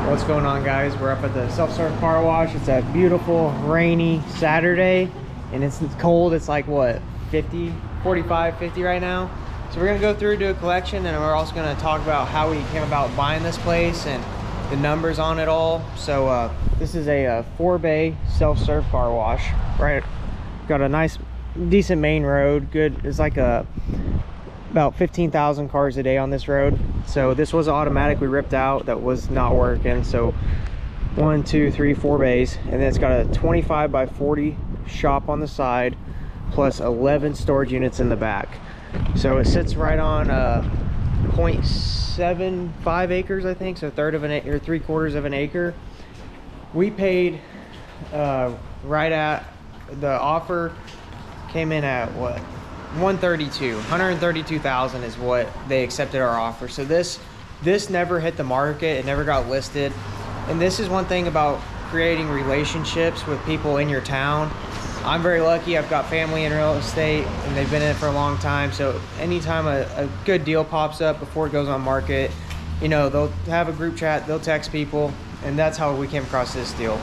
What's going on, guys? We're up at the self-serve car wash. It's a beautiful rainy Saturday and it's cold. It's like what, 50, 45, 50 right now. So we're gonna go through, do a collection, and we're also gonna talk about how we came about buying this place and the numbers on it all. So this is a 4-bay self-serve car wash, right? Got a nice, decent main road. Good. It's like about 15,000 cars a day on this road. So this was automatic we ripped out that was not working. So 1, 2, 3, 4 bays, and then it's got a 25 by 40 shop on the side plus 11 storage units in the back. So it sits right on 0.75 acres, I think, so a third of an acre, 3/4 of an acre. We paid right at the offer came in at what, 132,000 is what they accepted our offer. So this never hit the market. It never got listed. And this is one thing about creating relationships with people in your town. I'm very lucky. I've got family in real estate and they've been in it for a long time. So anytime a good deal pops up before it goes on market, you know, they'll have a group chat, they'll text people, and that's how we came across this deal.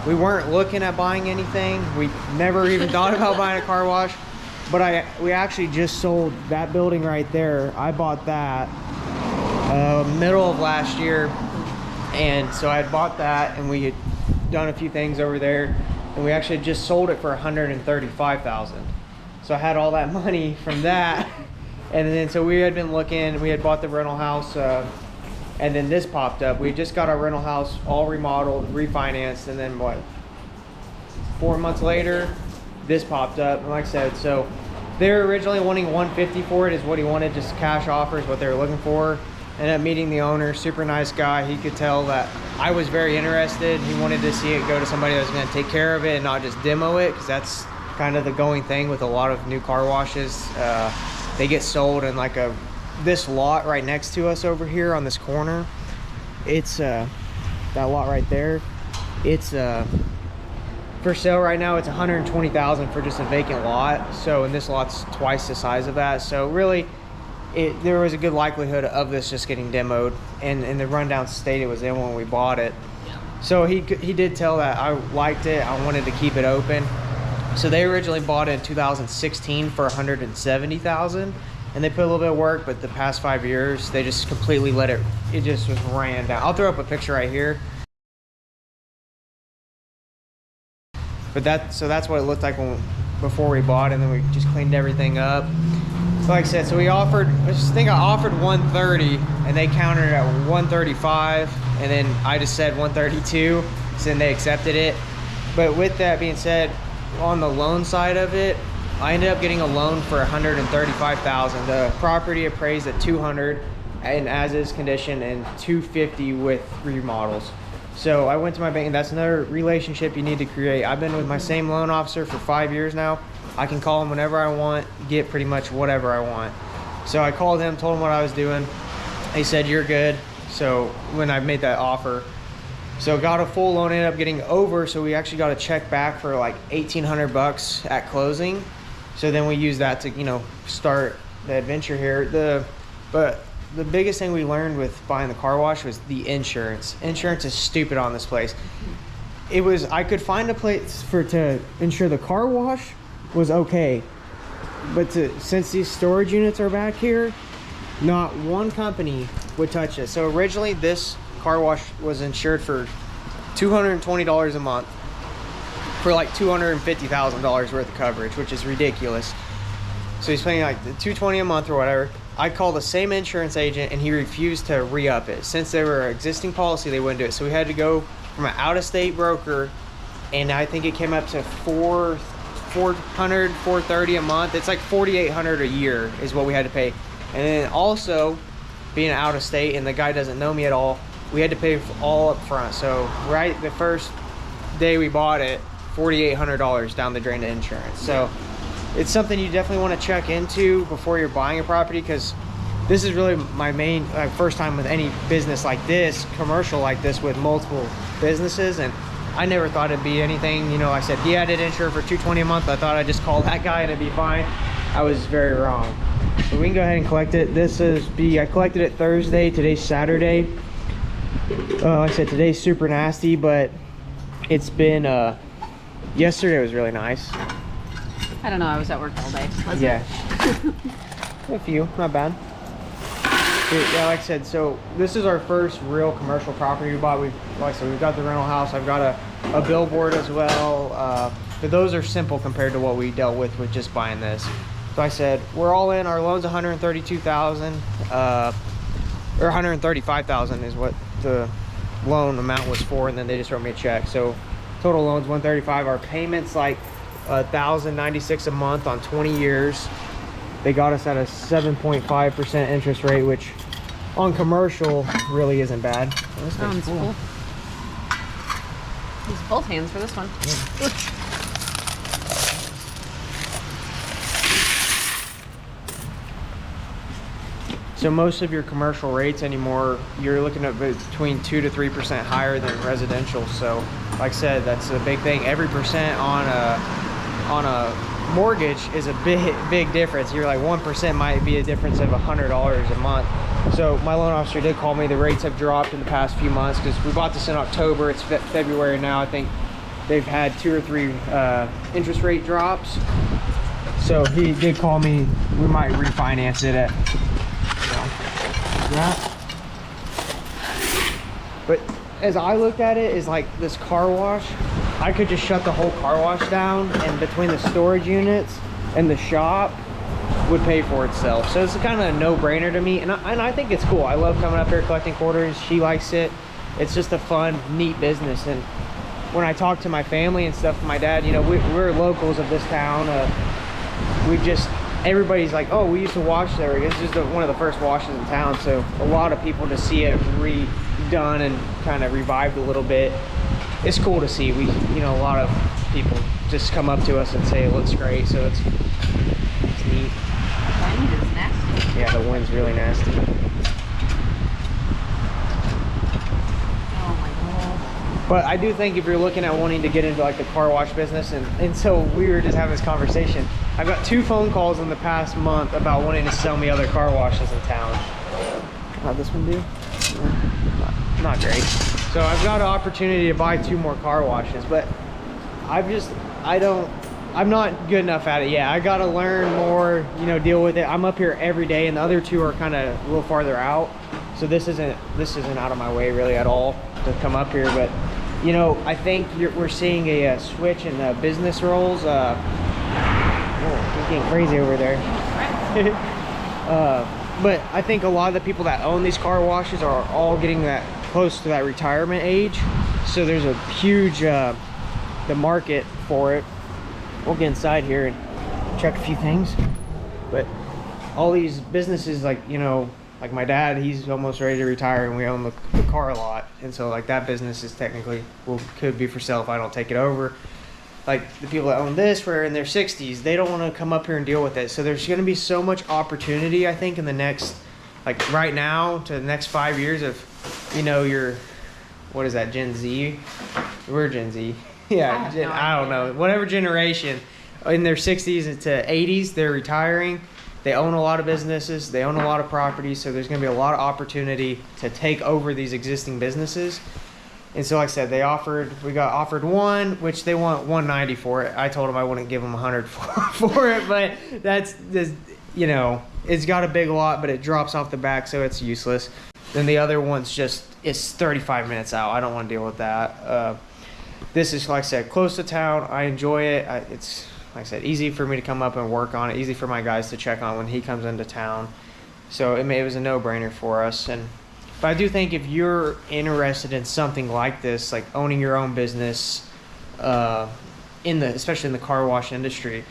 We weren't looking at buying anything. We never even thought about buying a car wash. But we actually just sold that building right there. I bought that middle of last year, and so I had bought that, and we had done a few things over there, and we actually just sold it for 135,000. So I had all that money from that, and then so we had been looking. We had bought the rental house, and then this popped up. We just got our rental house all remodeled, refinanced, and then what? 4 months later, this popped up. And like I said, so they were originally wanting 150 for it, is what he wanted, just cash offers, what they were looking for. Ended up meeting the owner, super nice guy. He could tell that I was very interested. He wanted to see it go to somebody that was going to take care of it and not just demo it, because that's kind of the going thing with a lot of new car washes. They get sold in like this lot right next to us over here on this corner. It's that lot right there. It's for sale right now. It's 120,000 for just a vacant lot. So, and this lot's twice the size of that. So really, there was a good likelihood of this just getting demoed, and in the rundown state it was in when we bought it. So he did tell that I liked it. I wanted to keep it open. So they originally bought it in 2016 for 170,000, and they put a little bit of work, but the past 5 years they just completely let it just was ran down. I'll throw up a picture right here. But that's what it looked like before we bought it, and then we just cleaned everything up. So like I said, so we offered, I think I offered 130, and they countered it at 135, and then I just said 132, so then they accepted it. But with that being said, on the loan side of it, I ended up getting a loan for 135,000. The property appraised at 200 in as-is condition and 250 with remodels. So I went to my bank, and that's another relationship you need to create. I've been with my same loan officer for 5 years now. I can call him whenever I want, get pretty much whatever I want. So I called him, told him what I was doing. He said, you're good. So when I made that offer, so got a full loan, ended up getting over. So we actually got a check back for like 1,800 bucks at closing. So then we used that to, you know, start the adventure here. But the biggest thing we learned with buying the car wash was the insurance. Insurance is stupid on this place. I could find a place to insure the car wash was okay, but since these storage units are back here, not one company would touch it. So originally this car wash was insured for $220 a month for like $250,000 worth of coverage, which is ridiculous. So he's paying like $220 a month or whatever. I called the same insurance agent and he refused to re-up it. Since they were an existing policy, they wouldn't do it. So we had to go from an out-of-state broker, and I think it came up to $400, $430 a month. It's like $4,800 a year is what we had to pay. And then also being out of state and the guy doesn't know me at all, we had to pay all up front. So right the first day we bought it, $4,800 down the drain to insurance. So it's something you definitely want to check into before you're buying a property, because this is really my main first time with any business like this, commercial like this, with multiple businesses. And I never thought it'd be anything, you know. I said, yeah, I did insure for $220 a month. I thought I'd just call that guy and it'd be fine. I was very wrong. So we can go ahead and collect it. I collected it Thursday. Today's Saturday. Like I said, today's super nasty, but it's been, yesterday was really nice. I don't know, I was at work all day. Yeah. A few, not bad. Yeah, like I said, so this is our first real commercial property we bought. Like I said, we've got the rental house. I've got a billboard as well. But those are simple compared to what we dealt with just buying this. So I said, we're all in. Our loan's $132,000, or $135,000 is what the loan amount was for, and then they just wrote me a check. So total loan's $135,000. Our payments like $1,096 a month on 20 years. They got us at a 7.5% interest rate, which on commercial really isn't bad. Oh, this one's cool. Use both hands for this one. Yeah. So most of your commercial rates anymore, you're looking at between 2 to 3% higher than residential. So like I said, that's a big thing. Every percent on a mortgage is a big difference. You're like 1% might be a difference of $100 a month. So my loan officer did call me. The rates have dropped in the past few months because we bought this in October. It's February now. I think they've had 2 or 3 interest rate drops. So he did call me. We might refinance it at that. But as I looked at it, is like this car wash, I could just shut the whole car wash down, and between the storage units and the shop would pay for itself. So it's kind of a no-brainer to me, and I think it's cool. I love coming up here collecting quarters. She likes it. It's just a fun, neat business. And when I talk to my family and stuff, my dad, you know, we're locals of this town. Everybody's like, oh, we used to wash there. It's just one of the first washes in town. So a lot of people to see it redone and kind of revived a little bit. It's cool to see. A lot of people just come up to us and say it looks great. So it's neat. The wind is nasty. Yeah, the wind's really nasty. Oh my God. But I do think if you're looking at wanting to get into like the car wash business, and so we were just having this conversation. I've got 2 phone calls in the past month about wanting to sell me other car washes in town. How'd this one do? Not great. So I've got an opportunity to buy 2 more car washes, but I'm not good enough at it yet. I got to learn more, deal with it. I'm up here every day, and the other 2 are kind of a little farther out. So this isn't out of my way really at all to come up here. But I think we're seeing a switch in the business roles. It's getting crazy over there. But I think a lot of the people that own these car washes are all getting that close to that retirement age. So there's a huge the market for it. We'll get inside here and check a few things. But all these businesses, like my dad, he's almost ready to retire, and we own the car lot. And so like that business is technically could be for sale if I don't take it over. Like the people that own this, were in their 60s, they don't want to come up here and deal with it. So there's going to be so much opportunity, I think, in the next, like right now to the next 5 years of, what is that, Gen Z? We're Gen Z. Yeah, I don't know. Whatever generation, in their 60s to 80s, they're retiring. They own a lot of businesses. They own a lot of properties. So there's going to be a lot of opportunity to take over these existing businesses. And so like I said, we got offered one, which they want $190 for it. I told them I wouldn't give them $100 for it, but it's got a big lot, but it drops off the back, so it's useless. Then the other one's it's 35 minutes out. I don't want to deal with that. This is, like I said, close to town. I enjoy it. It's, like I said, easy for me to come up and work on it, easy for my guys to check on when he comes into town. So it was a no-brainer for us. But I do think if you're interested in something like this, like owning your own business, especially in the car wash industry,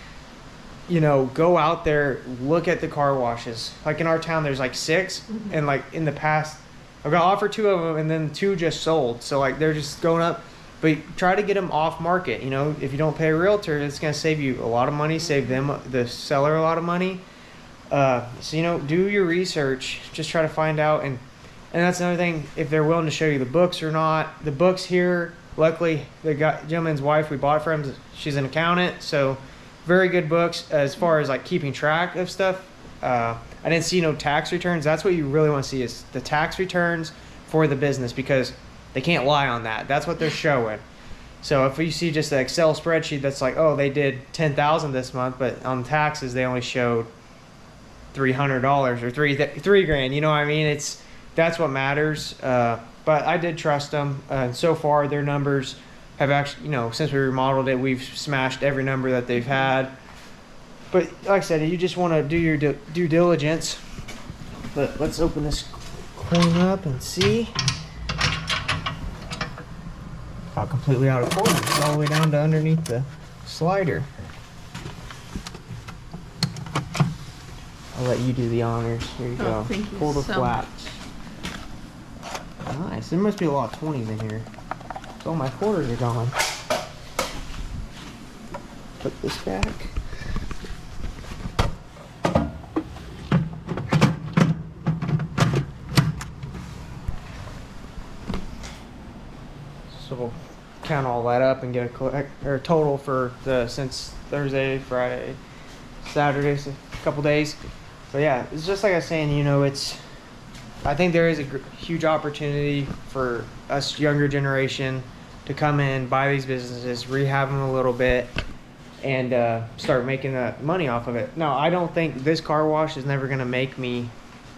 go out there, look at the car washes. Like in our town, there's like 6, and like in the past, I got offered 2 of them, and then 2 just sold. So like they're just going up. But try to get them off market. If you don't pay a realtor, it's gonna save you a lot of money, save the seller a lot of money. So do your research. Just try to find out and that's another thing, if they're willing to show you the books or not. The books here, luckily, the gentleman's wife we bought from, she's an accountant, so very good books as far as like keeping track of stuff. I didn't see no tax returns. That's what you really want to see, is the tax returns for the business, because they can't lie on that. That's what they're showing. So if you see just the Excel spreadsheet that's like, oh, they did 10,000 this month, but on taxes they only showed $300 or three grand. You know what I mean? That's what matters. But I did trust them, and so far their numbers have actually, since we remodeled it, we've smashed every number that they've had. But like I said, you just want to do your due diligence. But let's open this coin up and see. Got completely out of quarters. It's all the way down to underneath the slider. I'll let you do the honors. Here you go. Thank you Pull the so flap. much. Nice. There must be a lot of 20s in here. All my quarters are gone. Put this back. So we'll count all that up and get a total for since Thursday, Friday, Saturday, so a couple days. But yeah, it's just like I was saying, I think there is a huge opportunity for us younger generation to come in, buy these businesses, rehab them a little bit, and start making money off of it. Now, I don't think this car wash is never going to make me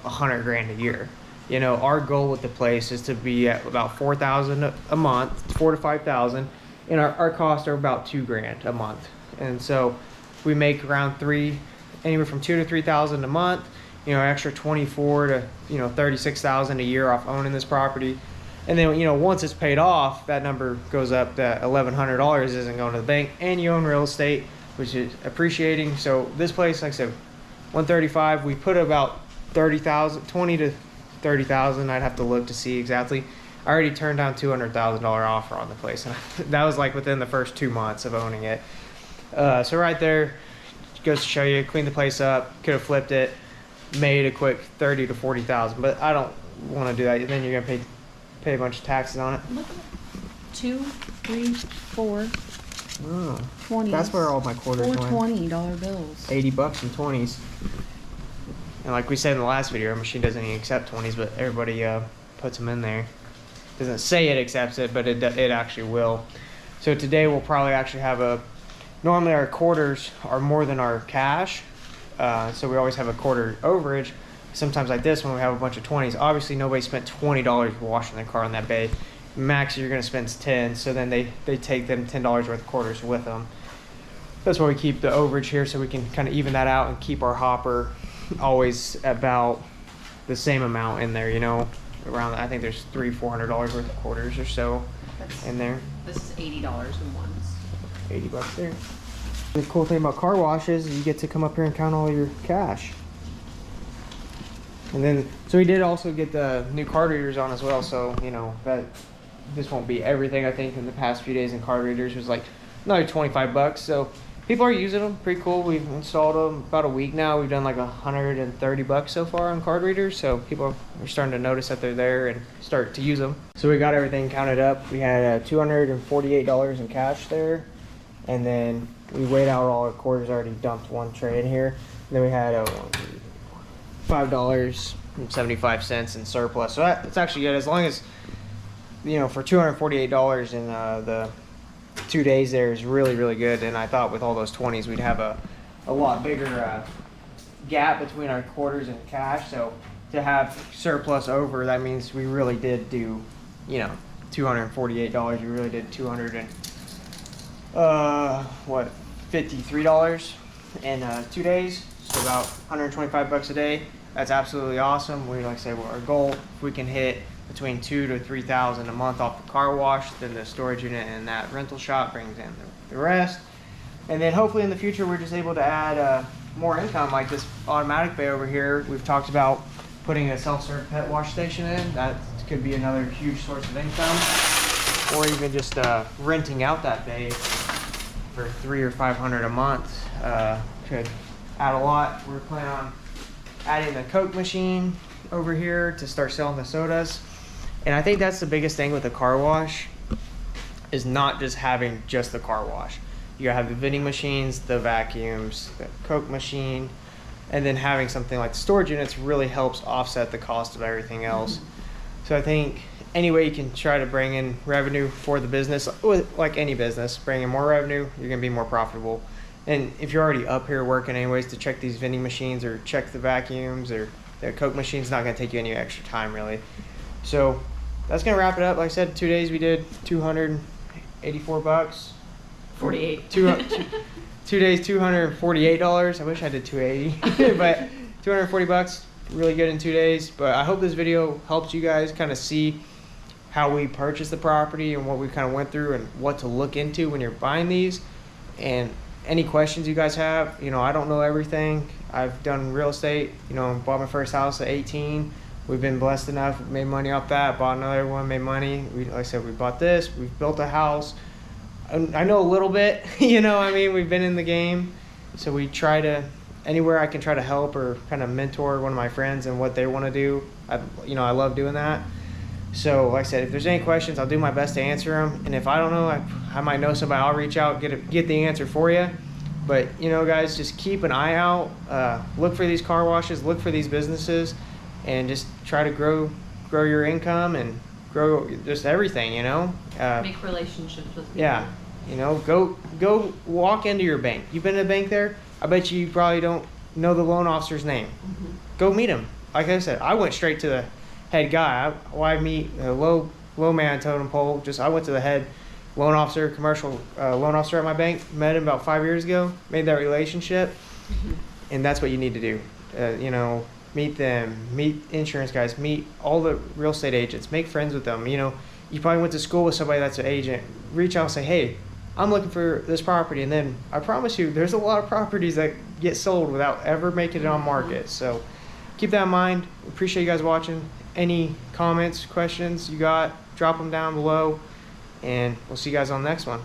$100 grand a year. Our goal with the place is to be at about $4,000 a month, 4 to 5,000, and our costs are about $2 grand a month. And so we make around anywhere from 2 to 3,000 a month. Extra 24 to 36,000 a year off owning this property. And then once it's paid off, that number goes up to $1,100 isn't going to the bank, and you own real estate, which is appreciating. So this place, like I said, 135. We put about 30,000, 20 to 30,000. I'd have to look to see exactly. I already turned down $200,000 offer on the place, and that was like within the first 2 months of owning it. So right there goes to show you, cleaned the place up, could have flipped it, made a quick 30 to 40,000, but I don't want to do that. Then you're gonna pay a bunch of taxes on it. Look at 2, 3, 4, Oh, 20. that's where all my quarters Four went. $20 bills. $80 in 20s. And like we said in the last video, our machine doesn't even accept 20s, but everybody puts them in there. Doesn't say it accepts it, but it actually will. So today we'll probably actually have normally our quarters are more than our cash. So we always have a quarter overage. Sometimes like this, when we have a bunch of 20s, obviously nobody spent $20 washing their car on that bay. Max you're gonna spend is 10, so then they take them $10 worth of quarters with them. That's why we keep the overage here, so we can kind of even that out and keep our hopper always about the same amount in there, around, I think there's $300-400 worth of quarters or so in there. This is $80 in ones. $80 there. The cool thing about car washes is you get to come up here and count all your cash. And then, so we did also get the new card readers on as well, so, that this won't be everything. I think in the past few days in card readers was like another $25, so people are using them, pretty cool. We've installed them about a week now. We've done like $130 so far on card readers, so people are starting to notice that they're there and start to use them. So we got everything counted up. We had $248 in cash there, and then we weighed out all our quarters, already dumped one tray in here. And then we had $5.75 in surplus. So that's actually good, as long as, for $248 in the 2 days there is really, really good. And I thought with all those 20s, we'd have a lot bigger gap between our quarters and cash. So to have surplus over, that means we really did do, $248. We really did $53 in 2 days, so about $125 a day. That's absolutely awesome. Like I said, our goal, if we can hit between 2,000 to 3,000 a month off the car wash, then the storage unit and that rental shop brings in the rest. And then hopefully in the future we're just able to add more income, like this automatic bay over here. We've talked about putting a self-serve pet wash station in. That could be another huge source of income, or even just renting out that bay for $300 or $500 a month. Could add a lot. We're planning on adding the Coke machine over here to start selling the sodas. And I think that's the biggest thing with a car wash, is not just having just the car wash. You gotta have the vending machines, the vacuums, the Coke machine, and then having something like the storage units really helps offset the cost of everything else. So I think any way you can try to bring in revenue for the business, like any business, bring in more revenue, you're gonna be more profitable. And if you're already up here working anyways to check these vending machines or check the vacuums or the Coke machine's not gonna take you any extra time really. So that's gonna wrap it up. Like I said, 2 days we did $284. 48. 2 days, $248. I wish I did 280, but $240, really good in 2 days. But I hope this video helps you guys kind of see how we purchased the property and what we kind of went through and what to look into when you're buying these. And any questions you guys have, you know, I don't know everything. I've done real estate, you know, bought my first house at 18. We've been blessed enough, made money off that, bought another one, made money. Like I said, we bought this, we've built a house. I know a little bit, you know, I mean, we've been in the game. So we try to, anywhere I can try to help or kind of mentor one of my friends and what they want to do. I love doing that. So like I said, if there's any questions, I'll do my best to answer them. And if I don't know, I might know somebody, I'll reach out, get the answer for you. But, you know, guys, just keep an eye out. Look for these car washes, look for these businesses, and just try to grow your income and grow just everything, you know. Make relationships with people. Yeah, you know, go walk into your bank. You've been to a bank there? I bet you probably don't know the loan officer's name. Mm-hmm. Go meet him. Like I said, I went straight to the head guy. Why meet a low man totem pole? I went to the head loan officer, commercial loan officer at my bank. Met him about 5 years ago. Made that relationship, and that's what you need to do. You know, meet them, meet insurance guys, meet all the real estate agents, make friends with them. You know, you probably went to school with somebody that's an agent. Reach out and say, hey, I'm looking for this property. And then I promise you, there's a lot of properties that get sold without ever making it on market. So keep that in mind. Appreciate you guys watching. Any comments, questions you got, drop them down below. And we'll see you guys on the next one.